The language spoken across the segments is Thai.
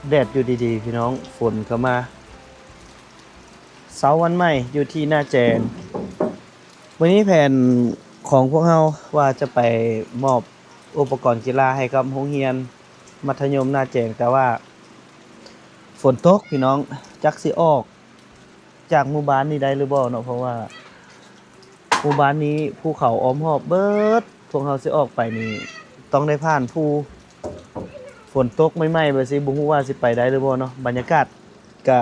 แดดอยู่ดีๆพี่น้องฝนเข้ามาเสาร์วันใหม่อยู่ที่หน้าแจงวันนี้แผนของพวกเราว่าจะไปมอบอุปกรณ์กีฬาให้กับโรงเรียนมัธยมหน้าแจงแต่ว่าฝนตกพี่น้องจักสิออกจากหมู่บ้านนี้ได้หรือบ่เนาะเพราะว่าหมู่บ้านนี้ภูเขาอ้อมรอบเบิดพวกเราสิออกไปนี่ต้องได้ผ่านภูฝนตกไม่ๆไปสิบ่ฮู้ว่าสิไปได้หรือบ่เนาะบรรยากาศก็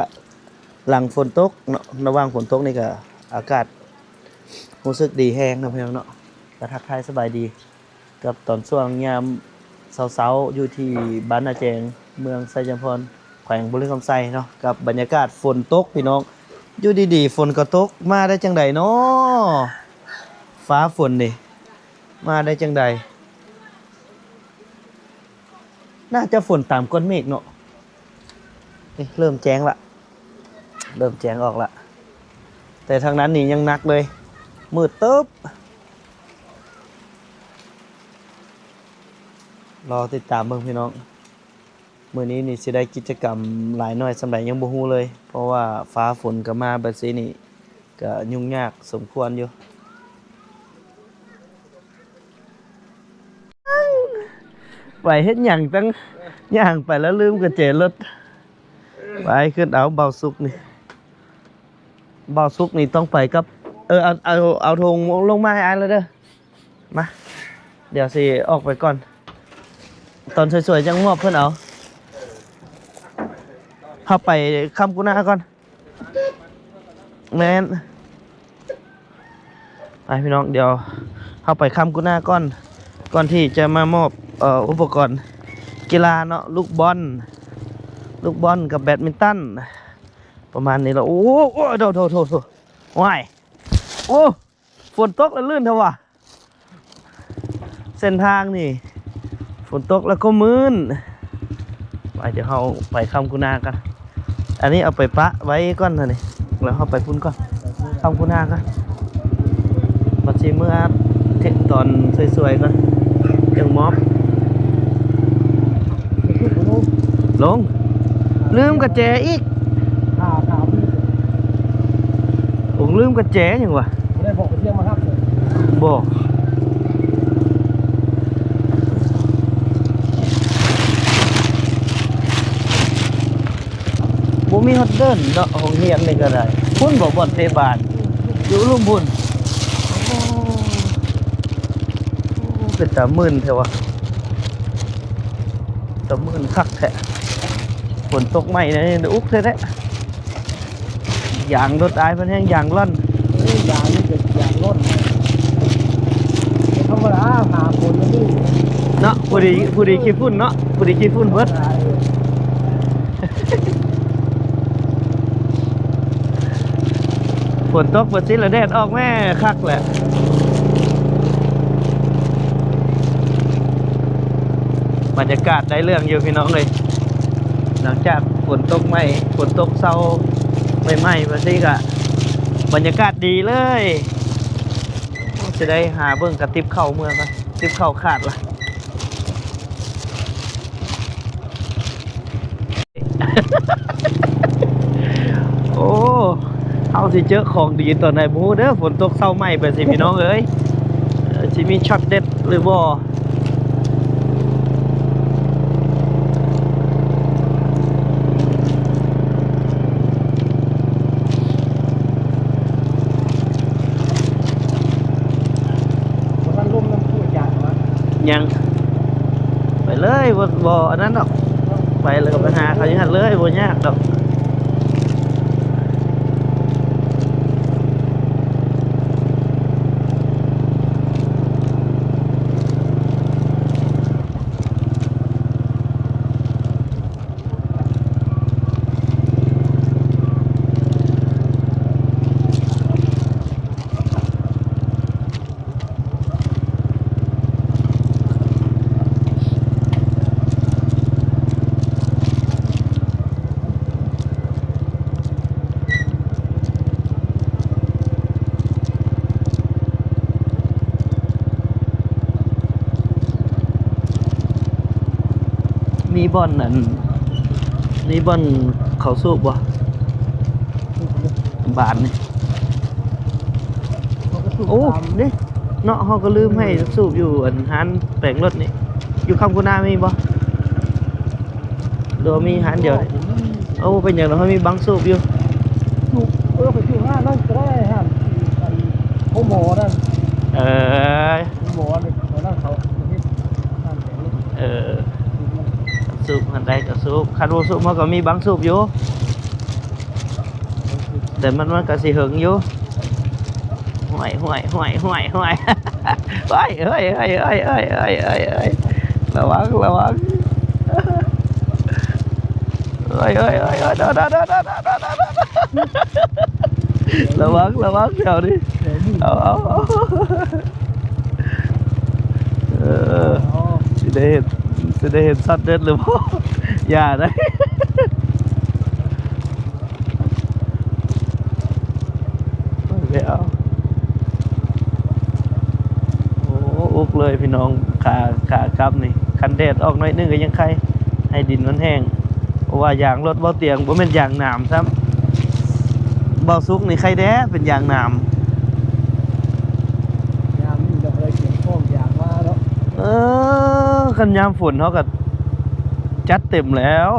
หลังฝนตกเนาะระหว่างฝนตกนี่ก็อากาศรู้สึกดีแฮงเนาะพี่น้องเนาะก็ทักทายสบายดีกับตอนช่วงยามเช้าๆอยู่ที่บ้านนาแจงเมืองไสยามพรแขวงบุรีคำไซเนาะกับบรรยากาศฝนตกพี่น้องอยู่ดีๆฝนก็ตกมาได้จังใดเนาะฟ้าฝนนี่มาได้จังใดน่าจะฝนตามก้อนเมฆเนาะนี่เริ่มแจ้งละเริ่มแจ้งออกละแต่ทางนั้นนี่ยังหนักเลยมืดตึ๊บรอติดตามเบิ่งพี่น้องมื้อนี้นี่สิได้กิจกรรมหลายน้อยสำหรับยังบ่ฮู้เลยเพราะว่าฟ้าฝนก็มาแบบนี้นี่ก็ยุ่งยากสมควรอยู่ไปเฮ็ดหยังตั้งย่างไปแล้วลืมกุญแจรถไปขึ้นเอาเบาสุกนี่เบาสุกนี่ต้องไปกับเอาธงลงมาให้อายเลยเด้อมาเดี๋ยวสิออกไปก่อนตอนสวยๆจังมอบเพิ่นเอาเข้าไปคำกุณาก่อนแม่นไปพี่น้องเดี๋ยวเข้าไปคำกุณาก่อนที่จะมามอบอุปกรณ์กีฬาเนาะลูกบอลกับแบดมินตันประมาณนี้แล้วโอ้โอ้โถว้ายโอ้ฝนตกแล้วลื่นเถอะวะเส้นทางนี่ฝนตกแล้วก็มืนไปเดี๋ยวเราไปคำกุณากันอันนี้เอาไปปะไว้ก่อนเถอะนี่แล้วเราไปพุ่นก่อนคำกุณากันบัดซีเมื่อเทตอนสวยๆก่อนยังมอบลงลืมกระแจอีกผมลืมกระแจยังวะได้บอกไปเที่ยงมาครับบอกบ่มีฮอตเดินเนาะของเฮียนนี่ก็ได้พุ่นบอกบ่อนเตบานอยู่ลุ่มพุ่นเป็นตามื่นเถอะวะตามื่นคักแท้ฝนตกใหม่นะนี่อุ๊กเลยแท้ยางรถอายมันแห้งยางร่อนยางนี่เกิดยางรถธรรมดาหาฝนมันนี่เนาะผู้ดีขี้ฝุ่นเนาะผู้ดีขี้ฝุ่นเบิดฝนตกฝนซิละแดดออกแม่คักแหละบรรยากาศได้เรื่องอยู่พี่น้องเลยหลังจากฝนตกไม่ฝนตกเศร้าไม่มาซิกะบรรยากาศดีเลยจะได้หาเบิ่งกระติบเข่าเมืองกันติบเข่าขาดละ โอ้เอาสิเจอของดีตอนไหนบูเด้อฝนตกเศร้าไหมไปสิพี่น้องเอ้ยสิมีช็อตเด็ดหรือบ่มันร่มน้ำพูดยางวะยังไปเลยบ่อันนั้นดอกไปเลยไปหาเขาอยู่หันเลยบ่ยากดอกมีบ่อนนั่น นี่บอนเขาสูบบ่บานนี่ เขาก็สูบ โอ้ ตาม นี่เนาะเขาก็ลืมให้สูบอยู่อันหันแปลงรถนี่อยู่คำกุนามีบ่โดมีหันเดียวนี่โอ้เป็นอย่างนั้นเขามีบังสูบอยู่ สูบไปสูบห้านั่นก็ได้ฮะเขาหมอนั่น เออ หมอเนี่ยหมอนั่นเขาที่ห้ามแข็ง เออสูบหันใดก็สูบคันว่าสูบมันก็มีบังสูบอยู่แต่มันก็สิหึงอยู่ห่วยห่วยห่วยห่วยห่วยเฮ้ยเฮ้ยเฮ้ยเฮ้ยเฮ้ยเฮ้ยเฮ้ยเฮ้ยระวังระวังเฮ้ยเฮ้ยเฮ้ยเฮ้ยเด้อเด้อเด้อเด้อเด้อเด้อเด้อระวังระวังเดี๋ยวดิเอาเออสิได้เห็นสัตว์เด็ดหรือเปล่าอย่าได้ไม่เอาโอ้อุกเลยพี่น้องขาครับนี่คันแดดออกหน่อยนึงก็ยังใครให้ดินมันแห้งเพราะว่าอย่างรถเบาเตียงบ่แม่นอย่างหนามซ้ำเบาซุกนี่ใครแด้เป็นอย่างหนาม ยามนี่เราเคยเขียนข้อมอย่างว่าแล้ว คันยามฝนเขาก็จัดเต็มแล้ว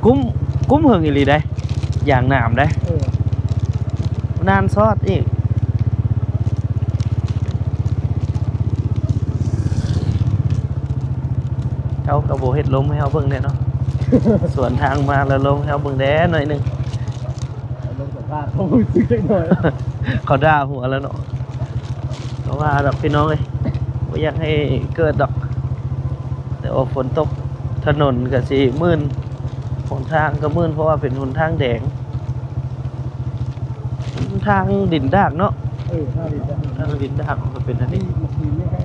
กุ้มเหิงอีหลีได้อย่างหนามได้นานซอดอีกเขากระโบเฮ็ดลมให้เขาเบิ่งแน่เนาะ สวนทางมาแล้วลมให้เขาเบิ่งแด้หน่อยหนึง ลงจากบ้านเขาซื้อหน่อย เขาด่าหัวแล้วเนาะเพราะว่าดอกพี่น้องเลยไม่อยากให้เกิดดอก แต่ว่าฝนตกถนนก็สิมืนหนทางก็มืนเพราะว่าเป็นหนทางแดงทางดินดากเนาะ ถ้าดีจะ ทางดินดากมันก็เป็นอัน นี่ นี้ มาคืนไม่ให้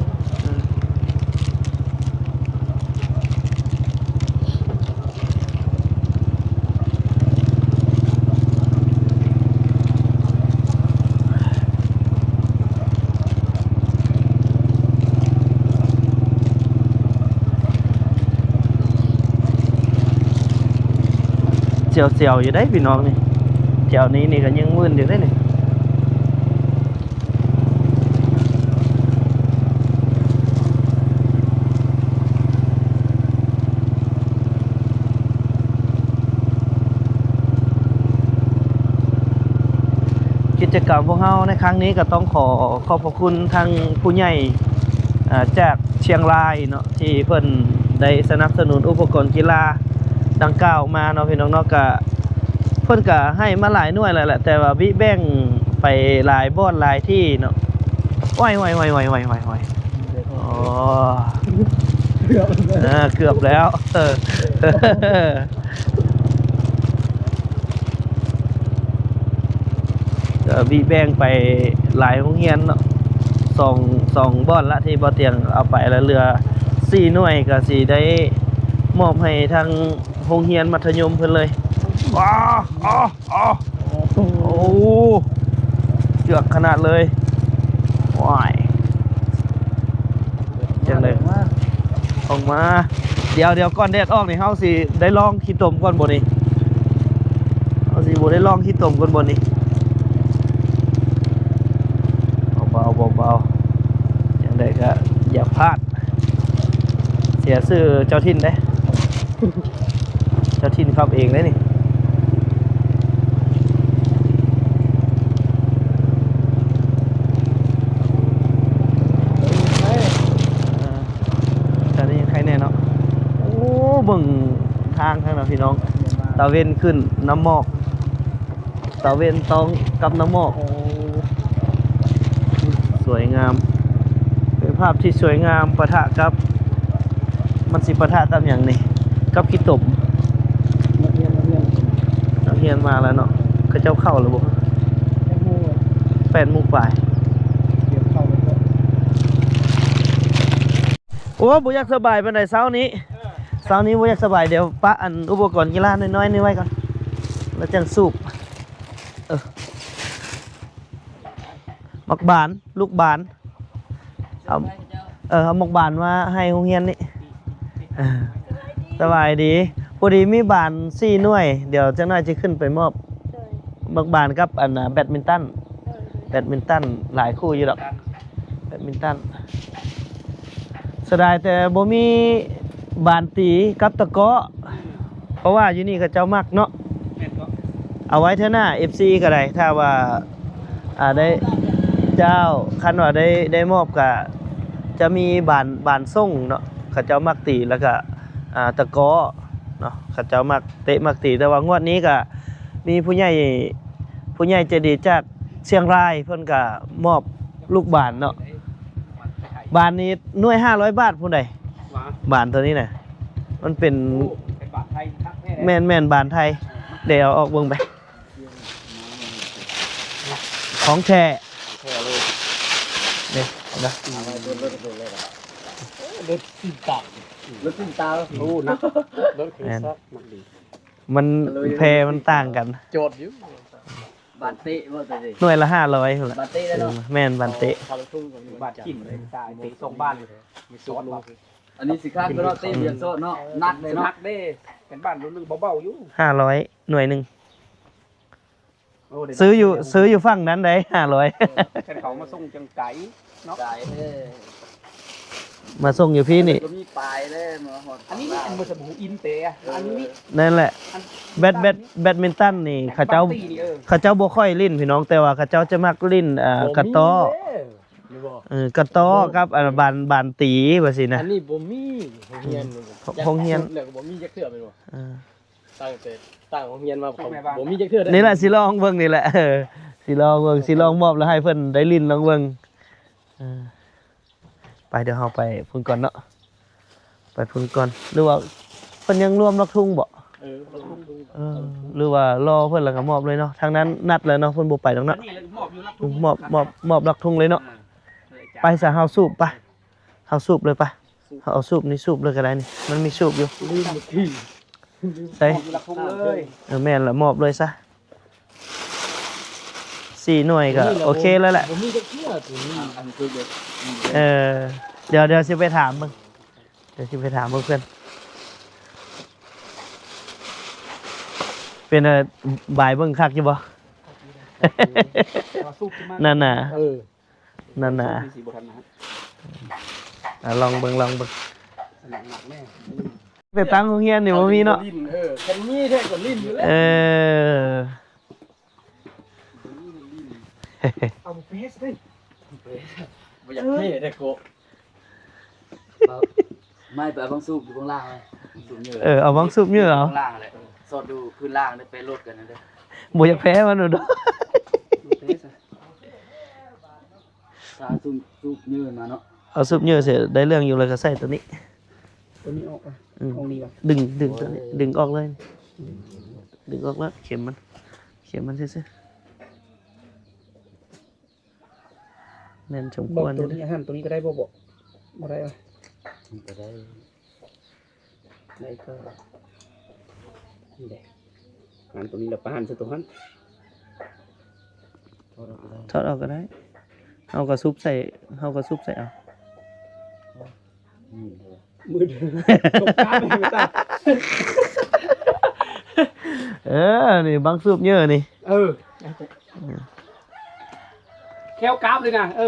เจียวอยู่ได้พี่น้องนี่เจียวนี้นี่ก็ยังมืนอยู่ได้นี่กิจกรรมพวกเราในครั้งนี้ก็ต้องขอบพระคุณทางผู้ใหญ่จากเชียงรายเนาะที่เพิ่นได้สนับสนุนอุปกรณ์กีฬาดังกล่าวมาเนาะพี่น้องเนาะก็เพิ่นก็ให้มาหลายหน่วยแล้วแหละแต่ว่าวิแบ่งไปหลายบ่อนหลายที่เนาะว้ายอ๋อ เกือบแล้ววิแบ่งไปหลายโรงเรียนเนาะสองบ่อนละที่บ่เตียงเอาไปแล้วเรือ4หน่วยก็สิได้มอบให้ทางโรงเรียนมัธยมเพิ่นเลยว้าโอ้เจือกขนาดเลยว้ายจังเลยออกมาเดี๋ยวก่อนแดดออกนี่เฮาสิได้ลองขี้ตมก่อนบ่นี่เฮาสิบ่ได้ลองขี้ตมก่อนบ่นี่เบาจังได๋ก็อย่าพลาดเสียชื่อเจ้าถิ่นเด้ เจ้าถิ่นครับเองเลยนี่แต่นี่ใครแน่เนาะโอ้เบิ่งทางข้างหน้าพี่น้องตะเวนขึ้นน้ำหมอกตะเวนตองกับน้ำหมอกสวยงามเป็นภาพที่สวยงามปะทะกับมันสิปะทะกับอย่างนี้กับขี้ตมนักเรียนมาแล้วเนาะเขาเจ้าเข้าแล้วบ่8 โมงป่ายโอ้บ่อยากสบายปานใดเช้านี้บ่อยากสบายเดี๋ยวปะอันอุปกรณ์กีฬาน้อยๆนี่ไว้ก่อนแล้วจังสูบมักบานลูกบานเอาหมกบานมาให้โรงเรียนนี่สบายดี พอดีมีบาน4หน่วย เดี๋ยวจังหน่อยจะขึ้นไปมอบ โดย บักบานกับอันน่ะแบดมินตัน โดย แบดมินตันหลายคู่อยู่ดอกแบดมินตันเสียดายแต่บ่มีบานตีกับตะเกาะเพราะว่าอยู่นี่เขาเจ้ามักเนาะ แม่นก็ เอาไว้เถอะหน้า FC ก็ได้ถ้าว่าได้เจ้าคันว่าได้มอบก็จะมีบานส่งเนาะเขาเจ้ามักตีแล้วก็ตะเกาะเนาะเขาเจ้ามักเตะมักตีแต่ว่างวดนี้ก็มีผู้ใหญ่ใจดีจากเชียงรายเพิ่นก็มอบลูกบานเนาะบานนี้หน่วย500 บาทผู้ใด ว่า บานตัวนี้น่ะมันเป็น เป็นบาทไทยครับแท้ แม่นบานไทยเดี๋ยวเอาออกเบิ่งไปของแท้ แท้เลย เนี่ยนะ เอาไว้รถเลยครับรถติดตารถติดตาโอ้นะรถคือซักมันดี มันแพรมันต่างกัน โจทย์อยู่ บาเต้ว่าแต่ดิ หน่วยละ500พุ่นล่ะ บาเต้ได้เนาะ แม่นบานเตะ คาร์ทุ่งบาทกินเลยตายเตะส่งบ้านเลยมีซอสลูก อันนี้สิครับก็เนาะเต้เบียนโซเนาะนักเลย นั เนาะ กเด้เป็นบ้านรู้ๆเบาๆอยู่ 500หน่วยหนึงซื้ออยู่ฝั่งนั้นได้500 เป็นเขามาส่งจังไก่เนาะ จ่ายเด้ มาส่งอยู่พี่นี่ ก็มีปลายเด้มาหอด อันนี้นี่อันมือสบู่อินเตะอันนี้ นั่นแหละแบดมินตันนี่เขาเจ้าบ่ค่อยลิ้นพี่น้องแต่ว่าเขาเจ้าจะมักลิ้นกระต้อกระต้อกับบานตีว่าสินะ อันนี้บ่มีโรงเรียนโรงเรียน แล้วก็บ่มีจักเทื่อแม่นบ่ เออ ตั้งโรงเรียนมาเขาบ่มีจักเทื่อได้ นี่แหละสิลองเบิ่งนี่แหละสิลองเบิ่งสิลองมอบแล้วให้เพิ่นได้ลิ้นลองเบิ่งเออไปเดี๋ยวเฮาไปพุ่นก่อนเนาะไปพุ่นก่อนหรือว่าเพิ่นยังรวมล็อกทุ่งบ่ เออ เออหรือว่ารอเพิ่นแล้วก็มอบเลยเนาะทางนั้นนัดแล้วเนาะเพิ่นบ่ไปดอก อั เนาะ นนี้เลยมอบอยู่รับ มอบล็อกทุ่งเลยเนาะไปซะเฮาสูบไปเฮาสูบเลยไปเฮาเอาสูบนี่สูบเลยก็ได้นี่มันมีสูบอยู่ใส่ รับทุ่งเลย แม่นละมอบเลยซะ4หน่วยก็โอเคแล้วแหละ บ่มีจักเทื่อตัวนี้ อันคือเด็ก เดี๋ยวสิไปถามมึงเดี๋ยวสิไปถามมึงเพื่อนเป็นบ่ายเบิ่งคักอยู่บ่ มาสู้ขึ้นมา นั่นน่ะ เออ นั่นน่ะ มีสีบุทันนะฮะ ลองเบิ่ง หนักแน่ ไปตั้งโรงเรียนนี่บ่มีเนาะ ลิ้นคันมีแท้ก็ลิ้นอยู่แล้ว เอาเฟสเลย บ่อยากเท่แต่โก ไม่ไปเอาบังสูบอยู่ข้างล่างเลยสูบเยอะ เอาวังสูบอยู่เหรอ ข้างล่างเลยสอดดูพื้นล่างได้ไปรถกันนะเด้อ บ่อยากแพ้มันเด้อ เฟส ถ้าสูบเยอะมาเนาะ เอาสูบเยอะเสร็จได้เรื่องอยู่เลยก็ใส่ตัวนี้ ตัวนี้ออกอ่ะ อืม ตรงนี้ก่อน ดึงตัวนี้ดึงออกเลย ดึงออกแล้วเข็มมันซื่อๆแม่นสมค บอก วรอ ตัว ยู่ นี้ เด้อ ห้ามตัวนี้ก็ได้บ่ได้ป่ะ ก็ได้ ได้ก็นี่แหละหันตัวนี้แล้วไปหันซะตัวหัน ถอดออกก็ได้เอากระซุบใส่เอา มือเดินตกการเลยไม่ตา นี่บังซุบเยอะนี่ เออแควกราฟเลยนะโอ้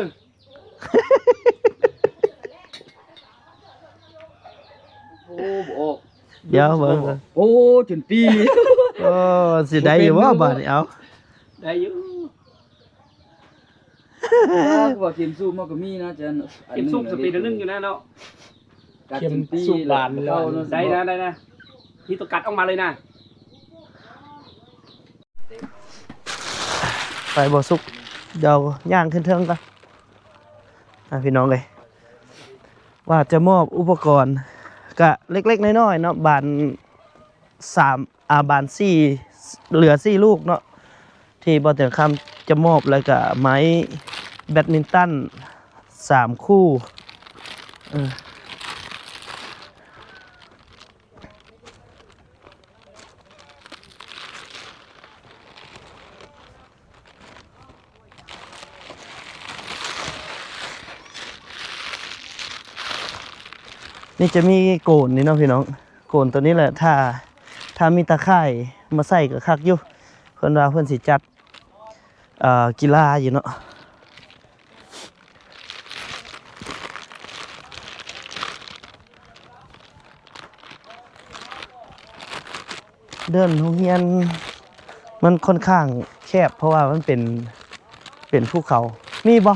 บ่ออก เดี๋ยวเบิ่ง โอ้จนปี โอ้สิได้อยู่บ่บาดนี้เอา ได้อยู่ ว่าเข็มสูบมันก็มีนะจัน เข็มสูบสปีดนึงอยู่นะเนาะ เข็มปี ได้นะนี่ตัวกัดออกมาเลยนะ ไปบ่สุกเดี๋ยวย่างขึ้นเทิงก่อนพี่น้องเลยว่าจะมอบอุปกรณ์ก็เล็กๆน้อยๆเนาะบานบาน4เหลือ4ลูกเนาะที่บ่ถึงคำจะมอบแล้วก็ไม้แบดมินตัน3คู่นี่จะมีโกนนี่เนาะพี่น้องโกนตัวนี้แหละถ้า ถ้ามีตะข่ายมาใส่ก็คักอยู่เพิ่นว่าเพิ่นสิจัดกีฬาอยู่เนาะเดินโรงเรียนมันค่อนข้างแคบเพราะว่ามันเป็นภูเขามีบ่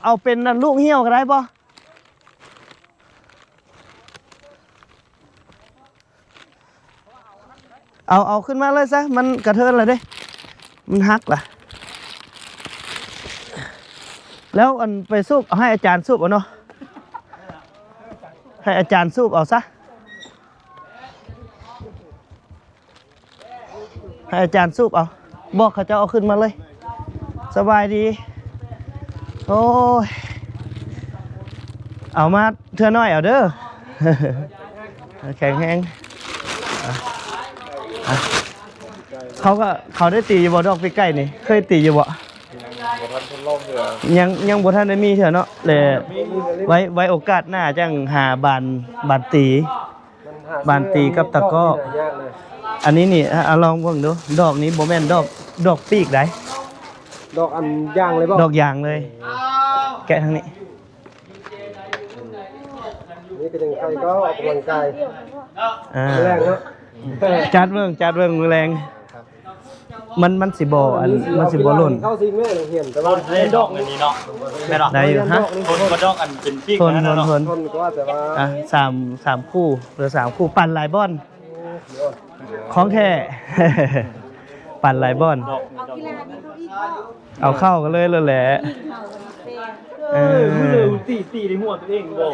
เอาเป็นนั่นลูกเหี่ยวก็ได้บ่เอาขึ้นมาเลยซะมันกระเทินเลยเด้มันหักล่ะแล้วอันไปสูบเอาให้อาจารย์สูบเอาเนาะให้อาจารย์สูบเอาซะให้อาจารย์สูบเอาบอกเขาจะเอาขึ้นมาเลยสบายดีโอ้ยเอามาเทื่อน้อยเอาเด้อ แข็งแห้งเขาได้ตีอยู่บ่ดอกปีใกล้นี่เคยตีอยู่บ่ยังบ่ทันได้มีเถอะเนาะเลยไว้โอกาสหน้าจังหาบานตีกับตะก้ออันนี้นี่ลองเบิ่งดูดอกนี้บ่แม่นดอกปีกได้ดอกอันย่างเลยบ่ ดอกยางเลย แกะทางนี้นี่เป็นใครก็ออกกำลังกายแรงเนาะจัดเบิ่งมือแรงมันสิบ่มันสิบ่หล่นเข้าซิงแม่เห็นแต่ว่าเล่นดอกอันนี้เนาะแม่ดอกได้อยู่ฮะคนก็ดอกอันเป็นปีกนะเนาะทนก็ว่าแต่ว่าสามคู่หรือ3คู่ปั่นหลายบอนของแท้ ปั่นหลายบอนเอาเข้ากันเลยแหละมือตีในหัวตัวเองบ่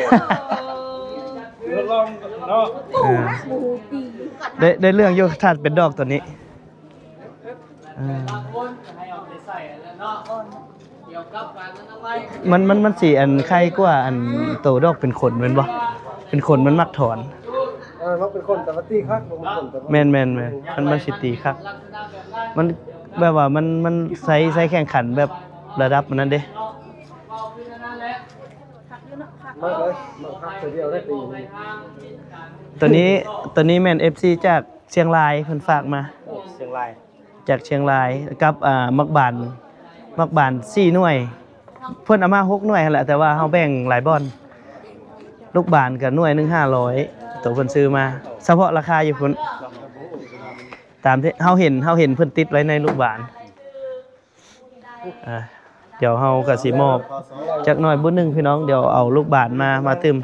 ลองเนาะได้เรื่องอยู่ถ้าเป็นดอกตัวนี้มันสีอันไข่กว่าอันโตดอกเป็นขนเหมือนบ่เป็นขนมันมักถอนมันเป็นคนแต่ว่าตีคักมันคนแต่แม่นมันสิตีคักมันแบบว่ามันใส่แข่งขันแบบระดับมันนั้นเด้มากเลยมันคักเดียวได้ตีตัวนี้แม่น FC จากเชียงรายเพิ่นฝากมาเชียงรายจากเชียงรายกับมักบาน4หน่วยเพิ่นเอามา6หน่วยหั่นแหละแต่ว่าเฮาแบ่งหลายบ่อนลูกบานก็หน่วยนึง500ตัวเพิ่นซื้อมาเฉพาะราคาอยู่พุ่นตามที่เฮาเห็นเพิ่นติดไว้ในลูกบานเดี๋ยวเฮาก็สิมอบจักหน่อยบุญนึงพี่น้องเดี๋ยวเอาลูกบานมาตึม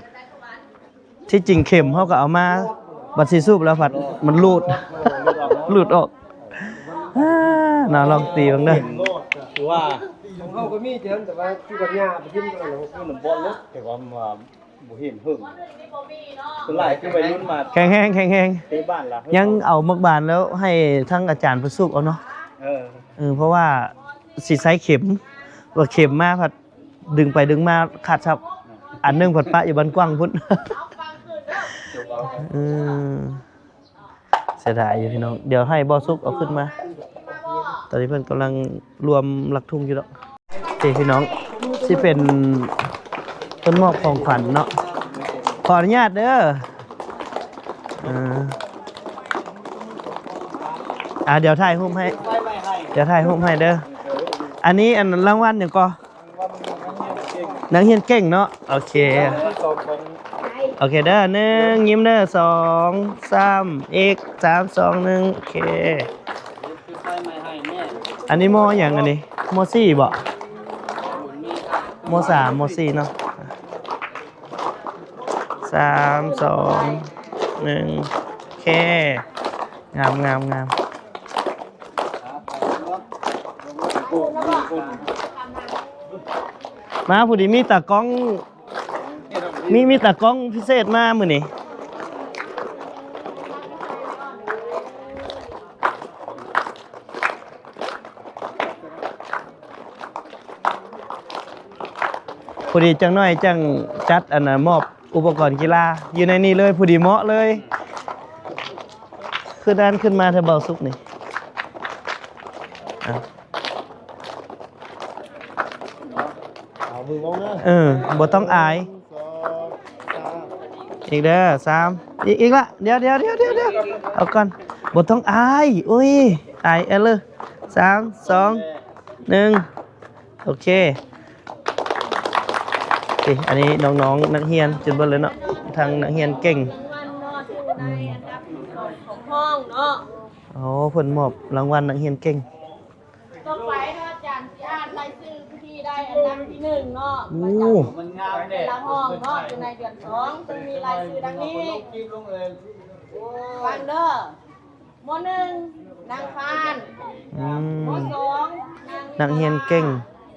ที่จริงเข็มเฮาก็เอามาบัดสิสูบแล้วผัดมันหลุดออกน่าลองตีบ้างเด้อคือว่าของเขาก็มีเจอแต่ว่าที่กับหญ้าไปกินกันแล้วคือน้ำบอลลึกแต่ว่าบ่เห็นหึงคือหลายคือวัยรุ่นมาแข็งที่บ้านล่ะยังเอามักบานแล้วให้ทั้งอาจารย์ประสุกเอาเนาะเพราะว่าสิใช้เข็มว่าเข็มมาผัดดึงไปดึงมาขาดซับอันนึงผัดปะอยู่บ้านกว้างพุ่นเสียดายอยู่พี่น้องเดี๋ยวให้บอสุกเอาขึ้นมาตอนนี้เพื่อนกำลังรวมหลักทุ่งอยู่แล้วพี่น้องที่เป็นต้นมอบของขวัญเนาะขออนุญาตเด้อเดี๋ยวถ่ายรูปให้เด้ออันนี้อันรางวัลอย่างก็นักเรียนเก่งเนาะโอเคเด้อ1ยิ้มเด้อ2 3อีก3 2 1โอเคอันนี้มอย่างอันนี้ม4บ่ม3ม4เนาะ3 2 1โอเคงามมาพอดีมีตากล้องมีตากล้องพิเศษมามื้อนี้พอดีจังน้อยจังจัดอันน่ะมอบอุปกรณ์กีฬาอยู่ในนี้เลยพอดีเหมาะเลยคือด้านขึ้นมาเธอเบาสุกนี่มือมองนะบ่ต้องอาย อีกเด้ออีกละเดี๋ยวเอาก่อนบ่ต้องอายอุ้ยอายเลย3 2 1โอเคอันนี้น้องๆนักเรียนจนเบิดเลยเนาะทางนักเรียนเก่ง รางวัลเนาะชื่อในอันดับของห้องเนาะ โอ้เพิ่นมอบรางวัลนักเรียนเก่ง ต่อไปเนาะอาจารย์สิอ่านรายชื่อผู้ที่ได้อันดับที่หนึ่งเนาะ โอ้ มันงาม แต่ เด้ ละห้องเนาะอยู่ในเดือนสองจะมีรายชื่อดังนี้ คลิปลงเลย ฟังเด้อมหนึ่งนางพาน อืม มสองนาง นักเรียนเก่ง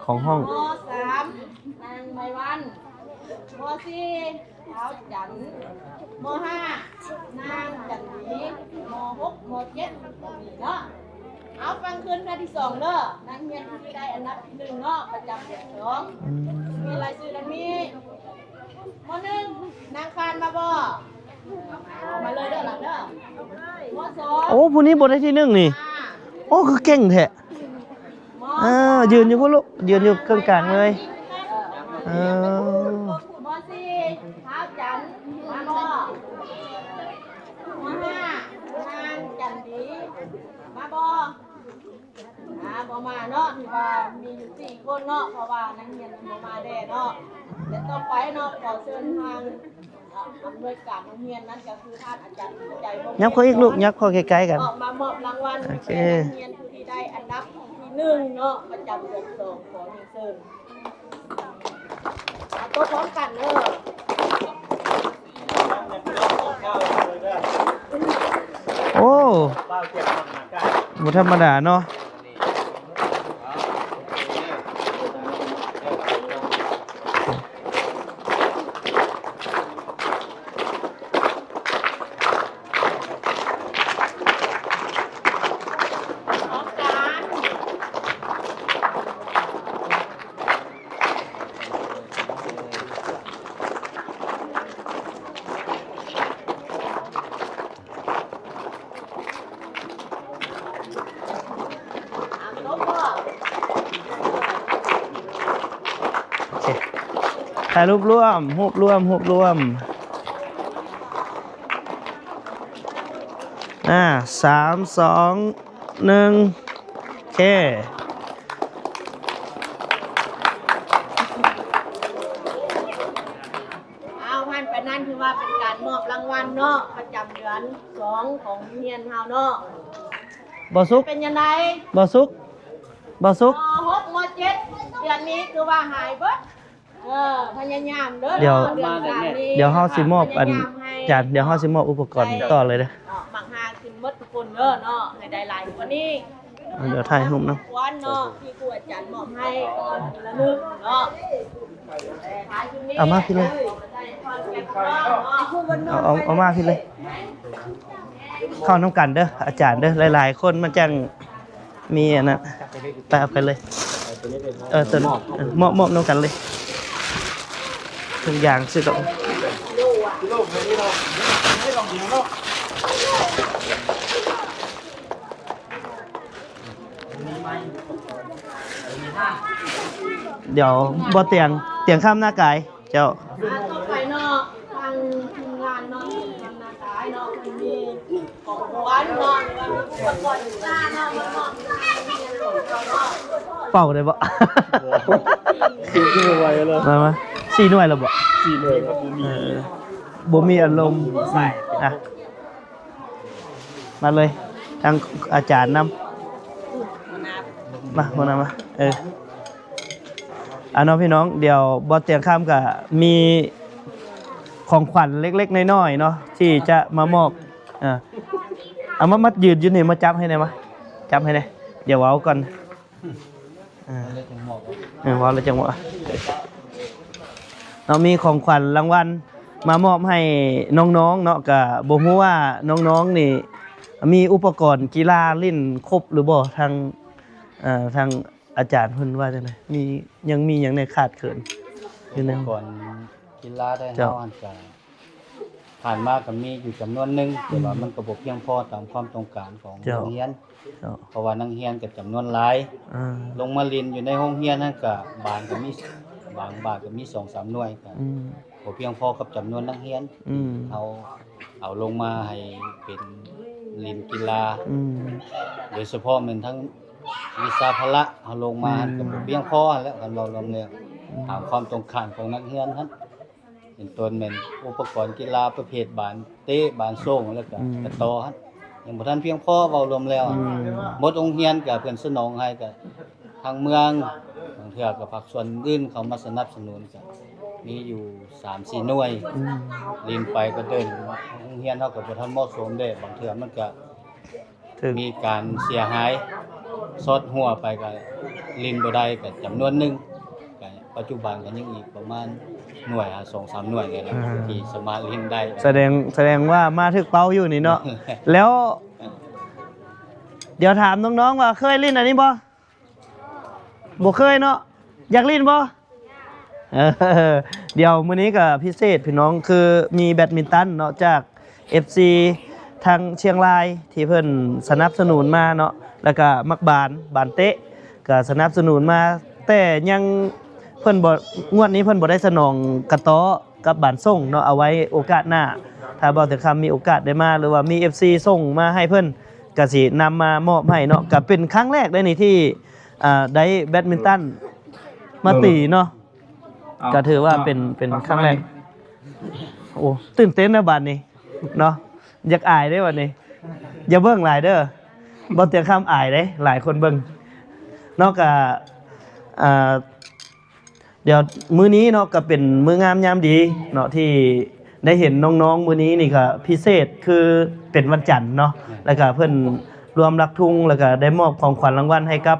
ของห้อง มสามนางไมวันมสี่เท้าจันทร์มห้านางจันทีมหกมเจ็ดมีเนาะเอาฟังคืนแค่ที่สองเด้อนางเรียนที่ได้อันดับที่หนึ่งเนาะประจำเดือนสอง อืม มีรายชื่อดังนี้มหนึ่งนางคานมาบ่เอามาเลยเด้อหลังเด้อมสอง โอ้ผู้นี้บ่ได้ที่หนึ่งนี่ โอ้คือเก่งแท้ ม ยืนอยู่พุ่นลูกยืนอยู่กลางๆเลยเออ มสี่เท้าจันทร์มาบ่มห้านางจันดีมาบ่บ่มาเนาะที่ว่ามีอยู่สี่คนเนาะเพราะว่านักเรียนบ่มาแน่เนาะและต่อไปเนาะขอเชิญทางอำนวยการโรงเรียนนั้นก็คือท่านอาจารย์ใจบ่ ยับเข้าอีกลูกยับเข้าใกล้ๆกัน ออกมามอบรางวัล โอเค ให้นักเรียนผู้ที่ได้อันดับที่หนึ่งเนาะประจำเดือนสองขอเรียนเชิญเอาโต๊ะพร้อมกันเด้อ โอ้ บ้าเก็บความหนักได้ บ่ธรรมดาเนาะ พร้อมกันเอาโต๊ะบ่ โอเคถ่ายรูปร่วม3 2 1โอเค เอาพันไปนั่นคือว่าเป็นการมอบรางวัลเนาะประจำเดือนสองของเรียนเฮาเนาะ บ่สุก เป็นยังไง บ่สุก มหกมเจ็ดเดือนนี้คือว่าหายเบิดพยายามเด้อ เดี๋ยว เดือนสามนี้ เดี๋ยวเฮาสิมอบอัน พยายามให้ จานเดี๋ยวเฮาสิมอบอุปกรณ์ต่อเลยเด้อ เนาะบางหาขึ้นเบิดทุกคนเด้อเนาะให้ได้หลายกว่านี้ เดี๋ยวถ่ายรูปนะ วันเนาะที่ครูอาจารย์มอบให้ก็ละนึกเนาะท้ายคืนนี้ เอามาพี่เลย ได้ความเก็บเนาะ เอามาพี่เลย เข้าน้ำกันเด้ออาจารย์เด้อหลายๆคนมันจังมีอันนั้นไปเอาไปเลยตัวมอบน้ำกันเลยทุกอย่างซื้อกับเดี๋ยวบ่เตียงข้ามหน้ากายเจ้า ต่อไปเนาะทางทีมงานเนาะทำนาคายเนาะมันมีของหวานเนาะหรือว่ามีอุปกรณ์ต่างๆเนาะมันเหมาะกับการเรียนของเราเนาะ เป่าได้บ่ คือขึ้นมาไวเลย มา4 หน่วยแล้วบ่ 4 เลยครับบูมี บ่มีอารมณ์อ่ะมาเลยทางอาจารย์นำมาหัวหน้ามาน้องพี่น้องเดี๋ยวบ่เตียงข้ามก็มีของขวัญเล็กๆน้อยๆเนาะที่จะมามอบเอามายืนอยู่นี่มาจับให้หน่อยมาจับให้หน่อยเดี๋ยวเว้าก่อนเว้าแล้วจังหวะเรามีของขวัญรางวัลมามอบให้น้องๆเนาะก็บ่ฮู้ว่าน้องๆนี่มีอุปกรณ์กีฬาเล่นครบหรือบ่ทางอาจารย์เพิ่นว่าจังได๋มียังในขาดเขินอยู่ใน ก่อนกีฬาได้เฮาอันจะผ่านมาก็มีอยู่จำนวนหนึงแต่ว่ามันก็บ่เพียงพอตามความต้องการของนักเรียน เนาะ เพราะว่านักเรียนก็จำนวนหลาย อ่า ลงมาเรียนอยู่ในห้องเรียนนั่นก็บ้านก็มี บางบาทก็มี 2-3 หน่วยก็ อืม บ่เพียงพอกับจำนวนนักเรียน อืม เอาลงมาให้เป็นลินกีฬา อืม โดยเฉพาะแม่นทั้งวิชาพละเอาลงมาก็บ่เพียงพอแล้วกันเราลำแล้วตามความต้องการของนักเรียนหั่นเป็นต้นแม่นอุปกรณ์กีฬาประเภทบานเตะบานโซ่งแล้วก็กระตอหั่นยังบ่ทันเพียงพอเว้ารวมแล้วหมดโรงเรียนก็เพิ่นสนองให้ก็ทางเมืองบางเทื่อก็ภาคส่วนอื่นเขามาสนับสนุนก็มีอยู่ 3-4 หน่วย อืม ลินไปก็เดินโรงเรียนเฮาก็บ่ทันเหมาะสมเด้บางเทื่อมันก็ ถึก มีการเสียหายซอดหัวไปก็ลินบ่ได้ก็จำนวนหนึงก็ปัจจุบันก็ยังอีกประมาณหน่วย2-3 หน่วยนี่แหละที่สามารถลินได้ แสดงว่ามาถึกเป้าอยู่นี่เนาะ แล้ว เดี๋ยวถามน้องๆว่าเคยเล่นอันนี้บ่บ่เคยเนาะอยากเล่นบ่เออเดี๋ยวมื้อนี้ก็พิเศษพี่น้องคือมีแบดมินตันเนาะจาก FC ทางเชียงรายที่เพิ่นสนับสนุนมาเนาะแล้วก็มักบานเตะก็สนับสนุนมาแต่ยังเพิ่นบ่งวดนี้เพิ่นบ่ได้สนองกระต้อกับบานส่งเนาะเอาไว้โอกาสหน้าถ้าบ่ถึงคำมีโอกาสได้มาหรือว่ามี FC ส่งมาให้เพิ่นก็สินำมามอบให้เนาะก็เป็นครั้งแรกเลยนี่ที่ได้แบดมินตันมาตีเนาะก็ถือว่าเป็นครั้งแรกโอ้ตื่นเต้นนะบัดนี้เนาะอยากอายได้บัดนี้อย่าเบิ่งหลายเด้อบ่เตียงคำอายเด้หลายคนเบิ่งนอกจากเดี๋ยวมื้อนี้เนาะก็เป็นมื้องามยามดีเนาะที่ได้เห็นน้องๆมื้อนี้นี่ก็พิเศษคือเป็นวันจันทร์เนาะแล้วก็เพิ่นรวมรักทุ่งแล้วก็ได้มอบของขวัญรางวัลให้กับ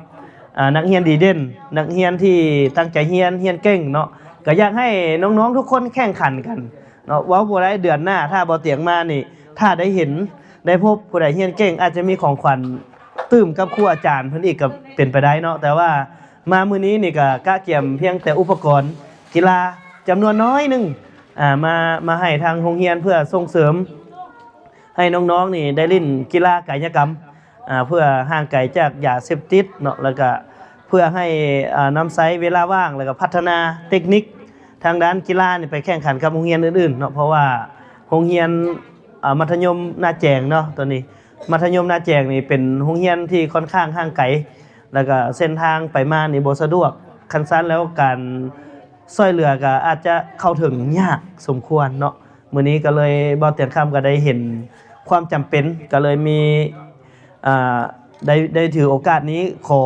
นักเรียนดีเด่นนักเรียนที่ตั้งใจเรียนเก่งเนาะก็อยากให้น้องๆทุกคนแข่งขันกันเนาะเว้าบ่ได้เดือนหน้าถ้าบ่เตียงมานี่ถ้าได้เห็นได้พบผู้ใดเรียนเก่งอาจจะมีของขวัญตื้มกับครูอาจารย์เพิ่นอีกก็เป็นไปได้เนาะแต่ว่ามามื้อนี้นี่ก็กะเกียมเพียงแต่อุปกรณ์กีฬาจำนวนน้อยหนึงมาให้ทางโรงเรียนเพื่อส่งเสริมให้น้องๆนี่ได้เล่นกีฬากายกรรมเพื่อห่างไกลจากยาเสพติดเนาะแล้วก็เพื่อให้นำใช้เวลาว่างแล้วก็พัฒนาเทคนิคทางด้านกีฬานี่ไปแข่งขันกับโรงเรียนอื่นๆเนาะเพราะว่าโรงเรียนมัธยมนาแจงเนาะตัวนี้มัธยมนาแจงนี่เป็นโรงเรียนที่ค่อนข้างห่างไกลแล้วก็เส้นทางไปมานี่บ่สะดวกคันซั่นแล้วการช่วยเหลือก็อาจจะเข้าถึงยากสมควรเนาะมื้อนี้ก็เลยบ่เตียงคำก็ได้เห็นความจำเป็นก็เลยมีได้ถือโอกาสนี้ขอ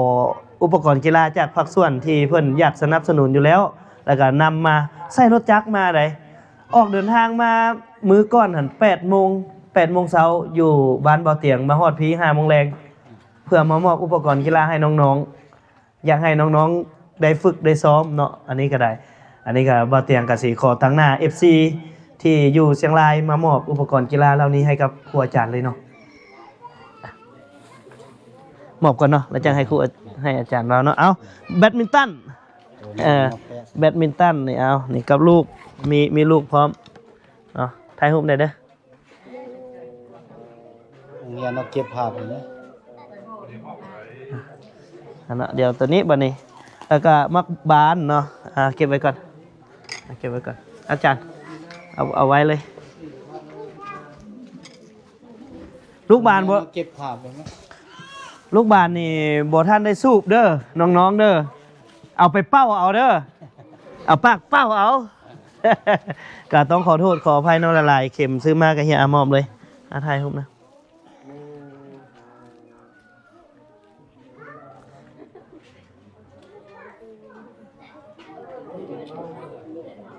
อุปกรณ์กีฬาจากภาคส่วนที่เพิ่นอยากสนับสนุนอยู่แล้วแล้วก็นำมาใส่รถจักรมาได้ออกเดินทางมามื้อก่อนหั่น8 โมงเช้าอยู่บ้านบ่อเตียงมาฮอดพี5 โมงแลงเพื่อมามอบอุปกรณ์กีฬาให้น้องๆอยากให้น้องๆได้ฝึกได้ซ้อมเนาะอันนี้ก็ได้อันนี้ก็บ่อเตียงก็สิขอตั้งหน้า FC ที่อยู่เชียงรายมามอบอุปกรณ์กีฬาเหล่านี้ให้กับครูอาจารย์เลยเนาะมอบก่อนเนาะแล้วจังให้ครูให้อาจารย์เราเนาะเอาแบดมินตันแบดมินตันนี่เอานี่กับลูกมีลูกพร้อมเนาะถ่ายรูปได้เด้อ โรงเรียนเราเก็บภาพอย่างนี้ อันเนาะเดี๋ยวตัวนี้บัดนี้แล้วก็มักบานเนาะเก็บไว้ก่อนอาจารย์เอาไว้เลยลูกบานบ่ เก็บภาพอย่างนี้ ลูกบานนี่บ่ท่านได้สูบเด้อน้องๆเด้อเอาไปเป้าเอาเด้อเอาปากเป้าเอา ก็ต้องขอโทษขออภัยน้องละลายเข็มซื้อมากับเฮียอามอมเลยถ่ายรูปนะ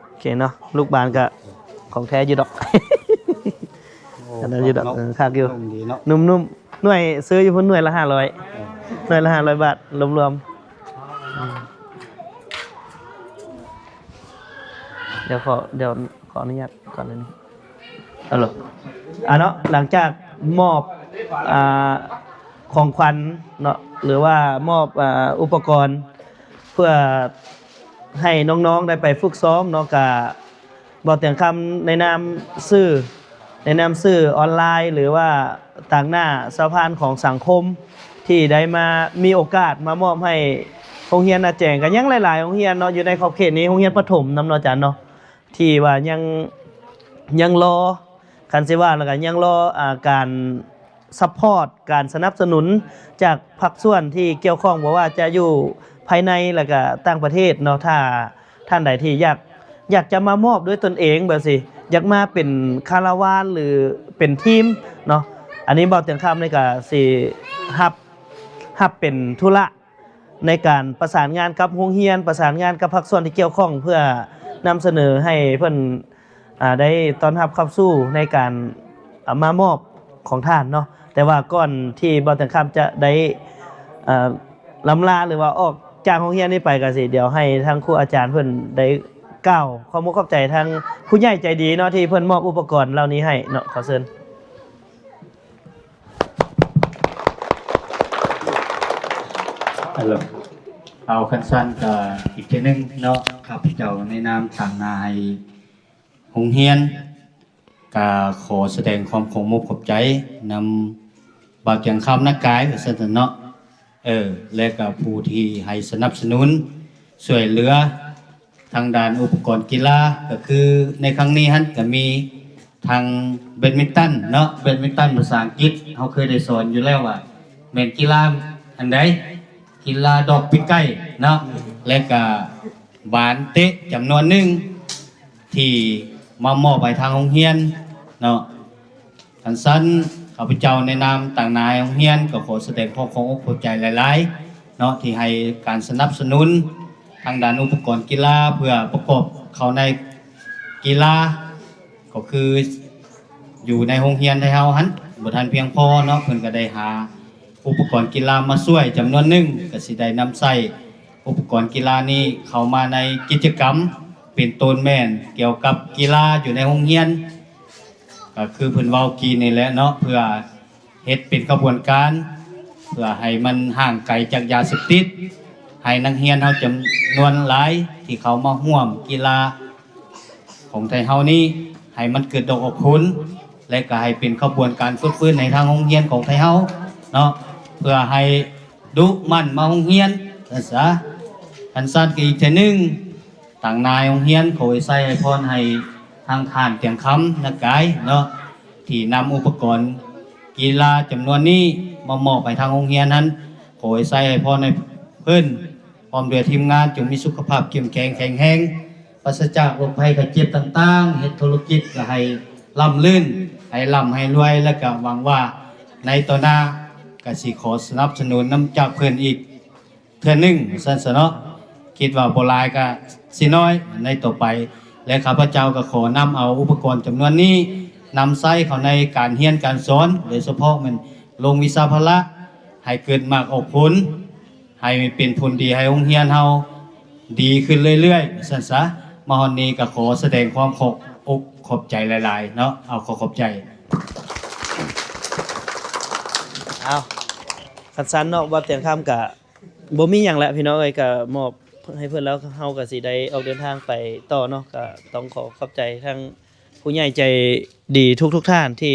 โอเคเนาะลูกบานก็ของแท้อยู่ดอก อันนั้นอยู่ดอกคักอยู่ ดีเนาะ นุ่มๆหน่วยซื้ออยู่เพิ่นหน่วยละ500หน่วยละ500 บาทรวมๆเดี๋ยวขออนุญาตก่อนเลยนี่เอาล่ะเนาะหลังจากมอบของขวัญเนาะหรือว่ามอบอุปกรณ์เพื่อให้น้องๆได้ไปฝึกซ้อมเนาะก็บ่เตียงคำในนามสื่อออนไลน์หรือว่าต่างหน้าสะพานของสังคมที่ได้มามีโอกาสมามอบให้ โรงเรียนนาแจงก็ยังหลายๆโรงเรียนเนาะอยู่ในขอบเขตนี้โรงเรียนประถมนำเนาะอาจารย์เนาะที่ว่ายังรอคันสิว่าแล้วก็ยังรอการซัพพอร์ตการสนับสนุนจากภาคส่วนที่เกี่ยวข้องบ่ว่าจะอยู่ภายในแล้วก็ต่างประเทศเนาะถ้าท่านใดที่อยากจะมามอบด้วยตนเองแบบสิอยากมาเป็นคาราวานหรือเป็นทีมเนาะอันนี้บ่เตียงคำนี่ก็สิรับเป็นธุระในการประสานงานกับโรงเรียนประสานงานกับภาคส่วนที่เกี่ยวข้องเพื่อนำเสนอให้เพิ่นได้ต้อนรับเข้าสู่ในการมามอบของท่านเนาะแต่ว่าก่อนที่บ่เตียงคำจะได้ลำลาหรือว่าออกจากโรงเรียนนี้ไปก็สิเดี๋ยวให้ทางครูอาจารย์เพิ่นได้กล่าวความขอบใจทางผู้ใหญ่ใจดีเนาะที่เพิ่นมอบอุปกรณ์เหล่านี้ให้เนาะขอเชิญเอาคันสั้นก็อีกทีนึงเนาะข้าพเจ้าในนามทางนายโรงเรียนก็ขอแสดงความขอบใจนำบาดอย่างคำนักกายก็ซั่นเนาะและก็ผู้ที่ให้สนับสนุนช่วยเหลือทางด้านอุปกรณ์กีฬาก็คือในครั้งนี้ฮะก็มีทางแบดมินตันเนาะแบดมินตันภาษาอังกฤษเขาเคยได้สอนอยู่แล้วว่าแม่นกีฬาอันใดกีฬาดอกปีกไก่เนาะและก็บานเตะจำนวนหนึ่งที่มามอบไปทางโรงเรียนเนาะทันสั้นข้าพเจ้าในนามต่างนายโรงเรียนก็ขอแสดงความขอบใจหลายๆเนาะที่ให้การสนับสนุนทางด้านอุปกรณ์กีฬาเพื่อประกอบเข้าในกีฬาก็คืออยู่ในโรงเรียนไทยเฮาหันบ่ทันเพียงพอเนาะเพิ่นก็ได้หาอุปกรณ์กีฬามาช่วยจำนวนหนึ่งก็สิได้นำใส่อุปกรณ์กีฬานี้เข้ามาในกิจกรรมเป็นต้นแม่นเกี่ยวกับกีฬาอยู่ในโรงเรียนก็คือเพิ่นเว้ากี้นี่แหละเนาะเพื่อเฮ็ดเป็นกระบวนการเพื่อให้มันห่างไกลจากยาเสพติดให้นักเรียนเฮาจำนวนหลายที่เขามาร่วมกีฬาของไทยเฮานี้ให้มันเกิดดอกออกผลและก็ให้เป็นกระบวนการฝึกฟื้นในทางโรงเรียนของไทยเฮาเนาะเพื่อให้ดุมั่นมาโรงเรียนซะอันสั้นอีกทีนึงต่างนายโรงเรียนขอใส่ให้พรให้ทางทานเตียงคำนักกายเนาะที่นำอุปกรณ์กีฬาจำนวนนี้มามอบไปทางโรงเรียนนั้นขอใส่ให้พรในเพิ่นพร้อมด้วยทีมงานจงมีสุขภาพเข้มแข็งแข็งแรงปราศจากโรคภัยไข้เจ็บต่างๆเฮ็ดธุรกิจก็ให้ร่ำลื่นให้ร่ำให้รวยและก็หวังว่าในต่อหน้าก็สิขอสนับสนุนน้ำจากเพิ่นอีกเทื่อนึงซั่นซะเนาะคิดว่าบ่หลายก็สิน้อยในต่อไปและข้าพเจ้าก็ขอนำเอาอุปกรณ์จำนวนนี้นำใช้เข้าในการเรียนการสอนโดยเฉพาะมันลงวิชาพละให้เกิดมากออกผลให้เป็นผลดีให้โรงเรียนเฮาดีขึ้นเรื่อยๆซั่นซะมาฮอดนี้ก็ขอแสดงความขอบใจหลายๆเนาะเอาขอบใจเอาคันซันเนาะบ่เตียงคำก็บ่มีหยังแล้วพี่น้องเอ้ยก็มอบให้เพิ่นแล้วเฮาก็สิได้ออกเดินทางไปต่อเนาะก็ต้องขอบใจทั้งผู้ใหญ่ใจดีทุกท่านที่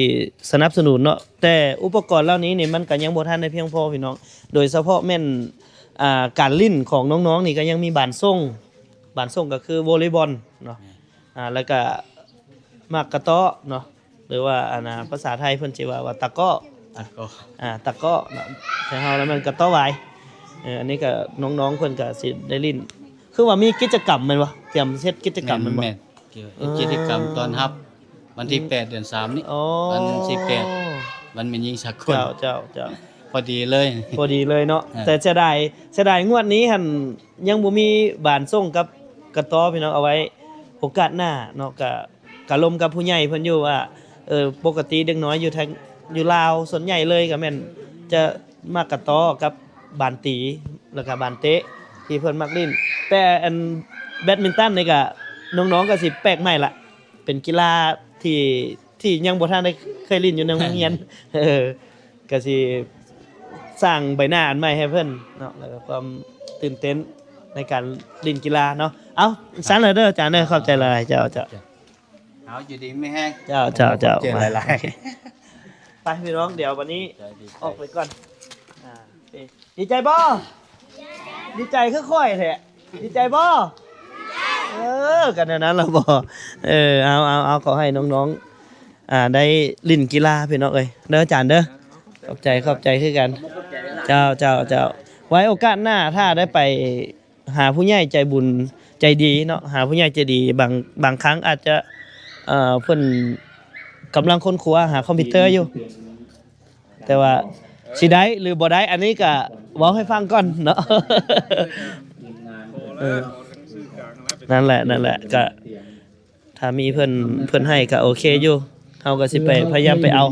สนับสนุนเนาะแต่อุปกรณ์เหล่านี้นี่มันก็ยังบ่ทันได้เพียงพอพี่น้องโดยเฉพาะแม่นการลิ้นของน้องๆนี่ก็ยังมีบานส่งก็คือวอลเลย์บอลเนาะแล้วก็หมากกระเตาะเนาะหรือว่าภาษาไทยเพิ่นสิว่าตะก้อตะก้อเนาะแต่เฮาแล้วมันกระเตาะหวายอันนี้ก็น้องๆเพิ่นก็สิได้ลิ้นคือว่ามีกิจกรรมแม่นบ่เตรียมเฮ็ดกิจกรรมแม่นบ่กิจกรรมตอนรับวันที่8เดือน3นี้วันที่8วันแม่นยิงสากลเจ้าพอดีเลยเนาะแต่เสียดายงวดนี้หั่นยังบ่มีบานส่งกับกระต้อพี่น้องเอาไว้โอกาสหน้าเนาะก็ลมกับผู้ใหญ่เพิ่นอยู่ว่าปกติเด็กน้อยอยู่ทางอยู่ลาวส่วนใหญ่เลยก็แม่นจะมากระต้อกับบานตีแล้วก็บานเตะที่เพิ่นมักเล่นแต่อันแบดมินตันนี่ก็น้องๆก็สิแปลกใหม่ละเป็นกีฬาที่ยังบ่ทันได้เคยเล่นอยู่ในโรงเรียนก็สิสร้างใบหน้าอันใหม่ให้เพิ่นเนาะแล้วก็ความตื่นเต้นในการเล่นกีฬาเนาะเอ้าซันเลยเด้ออาจารย์เด้อขอบใจหลายเจ้าเอาอยู่ดีไม่แห้งเจ้าเจอหลายๆไปพี่น้องเดี๋ยววันนี้ออกไปก่อนดีใจบ่ ดีใจคือค่อยแท้ดีใจบ่กันอันนั้นล่ะบ่เอาขอให้น้องๆได้ลิ้นกีฬาพี่น้องเอ้ยเด้ออาจารย์เด้อขอบใจคือกันเจ้าไว้โอกาสหน้าถ้าได้ไปหาผู้ใหญ่ใจบุญใจดีเนาะหาผู้ใหญ่ใจดีบางครั้งอาจจะเพิ่นกำลังค้นคว้าหาคอมพิวเตอร์อยู่แต่ว่าสิได้หรือบ่ได้อันนี้ก็เว้าให้ฟังก่อนเนาะ นั่นแหละก็ถ้ามีเพิ่นให้ก็โอเคอยู่เฮาก็สิไปพยายามไปเอา